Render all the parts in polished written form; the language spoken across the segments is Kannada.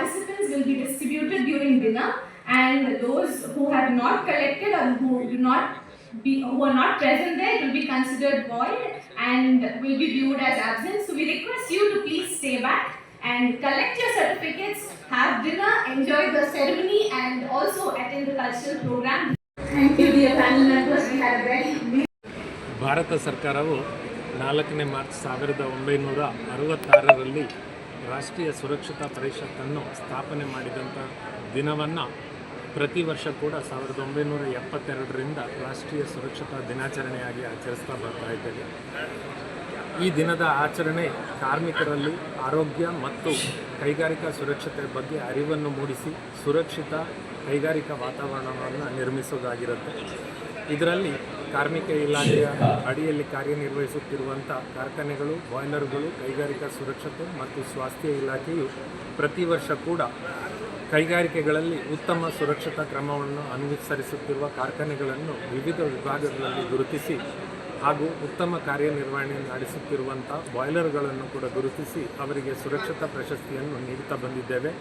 participants will be distributed during dinner, and those who have not collected or who are not present there will be considered void and will be viewed as absent. So we request you to please stay back and collect your certificates, have dinner, enjoy the ceremony, and also attend the cultural program. Thank you, dear panel members. We had a very Bharat ಸರ್ಕಾರವು 4ನೇ ಮಾರ್ಚ್ 1966ರಲ್ಲಿ ರಾಷ್ಟ್ರೀಯ ಸುರಕ್ಷತಾ ಪರಿಷತ್ತನ್ನು ಸ್ಥಾಪನೆ ಮಾಡಿದಂಥ ದಿನವನ್ನು ಪ್ರತಿ ವರ್ಷ ಕೂಡ 1972ರಿಂದ ರಾಷ್ಟ್ರೀಯ ಸುರಕ್ಷತಾ ದಿನಾಚರಣೆಯಾಗಿ ಆಚರಿಸ್ತಾ ಬರ್ತಾ ಇದ್ದೇವೆ. ಈ ದಿನದ ಆಚರಣೆ ಕಾರ್ಮಿಕರಲ್ಲಿ ಆರೋಗ್ಯ ಮತ್ತು ಕೈಗಾರಿಕಾ ಸುರಕ್ಷತೆ ಬಗ್ಗೆ ಅರಿವನ್ನು ಮೂಡಿಸಿ ಸುರಕ್ಷಿತ ಕೈಗಾರಿಕಾ ವಾತಾವರಣವನ್ನು ನಿರ್ಮಿಸೋದಾಗಿರುತ್ತೆ. ಇದರಲ್ಲಿ ಕಾರ್ಮಿಕ ಇಲಾಖೆಯ ಅಡಿಯಲ್ಲಿ ಕಾರ್ಯನಿರ್ವಹಿಸುತ್ತಿರುವಂಥ ಕಾರ್ಖಾನೆಗಳು, ಬಾಯ್ಲರ್ಗಳು, ಕೈಗಾರಿಕಾ ಸುರಕ್ಷತೆ ಮತ್ತು ಸ್ವಾಸ್ಥ್ಯ ಇಲಾಖೆಯು ಪ್ರತಿ ವರ್ಷ ಕೂಡ ಕೈಗಾರಿಕೆಗಳಲ್ಲಿ ಉತ್ತಮ ಸುರಕ್ಷತಾ ಕ್ರಮವನ್ನು ಅನುಸರಿಸುತ್ತಿರುವ ಕಾರ್ಖಾನೆಗಳನ್ನು ವಿವಿಧ ವಿಭಾಗಗಳಲ್ಲಿ ಗುರುತಿಸಿ ಹಾಗೂ ಉತ್ತಮ ಕಾರ್ಯನಿರ್ವಹಣೆ ನಡೆಸುತ್ತಿರುವಂಥ ಬಾಯ್ಲರ್ಗಳನ್ನು ಕೂಡ ಗುರುತಿಸಿ ಅವರಿಗೆ ಸುರಕ್ಷತಾ ಪ್ರಶಸ್ತಿಯನ್ನು ನೀಡುತ್ತಾ ಬಂದಿದ್ದೇವೆ.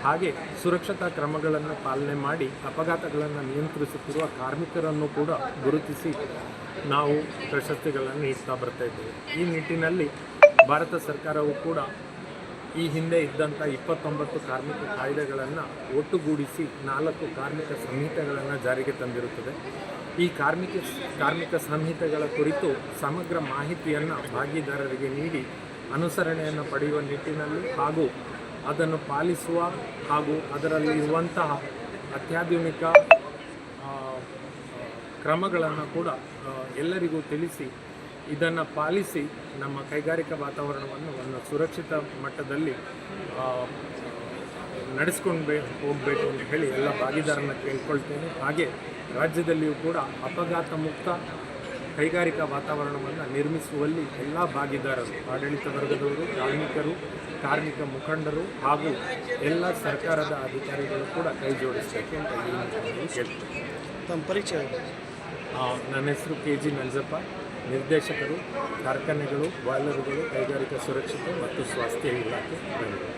ಹಾಗೆ ಸುರಕ್ಷತಾ ಕ್ರಮಗಳನ್ನು ಪಾಲನೆ ಮಾಡಿ ಅಪಘಾತಗಳನ್ನು ನಿಯಂತ್ರಿಸುತ್ತಿರುವ ಕಾರ್ಮಿಕರನ್ನು ಕೂಡ ಗುರುತಿಸಿ ನಾವು ಪ್ರಶಸ್ತಿಗಳನ್ನು ನೀಡ್ತಾ ಬರ್ತಾ ಇದ್ದೇವೆ. ಈ ನಿಟ್ಟಿನಲ್ಲಿ ಭಾರತ ಸರ್ಕಾರವು ಕೂಡ ಈ ಹಿಂದೆ ಇದ್ದಂಥ 29 ಕಾರ್ಮಿಕ ಕಾಯ್ದೆಗಳನ್ನು ಒಟ್ಟುಗೂಡಿಸಿ 4 ಕಾರ್ಮಿಕ ಸಂಹಿತೆಗಳನ್ನು ಜಾರಿಗೆ ತಂದಿರುತ್ತದೆ. ಈ ಕಾರ್ಮಿಕ ಸಂಹಿತೆಗಳ ಕುರಿತು ಸಮಗ್ರ ಮಾಹಿತಿಯನ್ನು ಭಾಗಿದಾರರಿಗೆ ನೀಡಿ ಅನುಸರಣೆಯನ್ನು ಪಡೆಯುವ ನಿಟ್ಟಿನಲ್ಲಿ ಹಾಗೂ ಅದನ್ನು ಪಾಲಿಸುವ ಹಾಗೂ ಅದರಲ್ಲಿ ಇರುವಂತಹ ಅತ್ಯಾಧುನಿಕ ಕ್ರಮಗಳನ್ನು ಕೂಡ ಎಲ್ಲರಿಗೂ ತಿಳಿಸಿ ಇದನ್ನು ಪಾಲಿಸಿ ನಮ್ಮ ಕೈಗಾರಿಕಾ ವಾತಾವರಣವನ್ನು ಒಂದು ಸುರಕ್ಷಿತ ಮಟ್ಟದಲ್ಲಿ ನಡೆಸ್ಕೊಂಡು ಹೋಗಬೇಕು ಅಂತ ಹೇಳಿ ಎಲ್ಲ ಭಾಗಿದಾರರನ್ನು ಕೇಳ್ಕೊಳ್ತೇನೆ. ಹಾಗೆ ರಾಜ್ಯದಲ್ಲಿಯೂ ಕೂಡ ಅಪಘಾತ ಮುಕ್ತ ಕೈಗಾರಿಕಾ ವಾತಾವರಣವನ್ನು ನಿರ್ಮಿಸುವಲ್ಲಿ ಎಲ್ಲ ಭಾಗಿದಾರರು, ಆಡಳಿತ ವರ್ಗದವರು, ಕಾರ್ಮಿಕರು, ಕಾರ್ಮಿಕ ಮುಖಂಡರು ಹಾಗೂ ಎಲ್ಲ ಸರ್ಕಾರದ ಅಧಿಕಾರಿಗಳು ಕೂಡ ಕೈ ಜೋಡಿಸಬೇಕು ಅಂತ ಈ ಕೇಳ್ತೇನೆ. ತಮ್ಮ ಪರಿಚಯ. ನನ್ನ ಹೆಸರು KG ನಂಜಪ್ಪ, ನಿರ್ದೇಶಕರು, ಕಾರ್ಖಾನೆಗಳು, ಬಾಯ್ಲರ್ಗಳು, ಕೈಗಾರಿಕಾ ಸುರಕ್ಷತೆ ಮತ್ತು ಸ್ವಾಸ್ಥ್ಯ ಇಲಾಖೆ, ಬೆಂಗಳೂರು.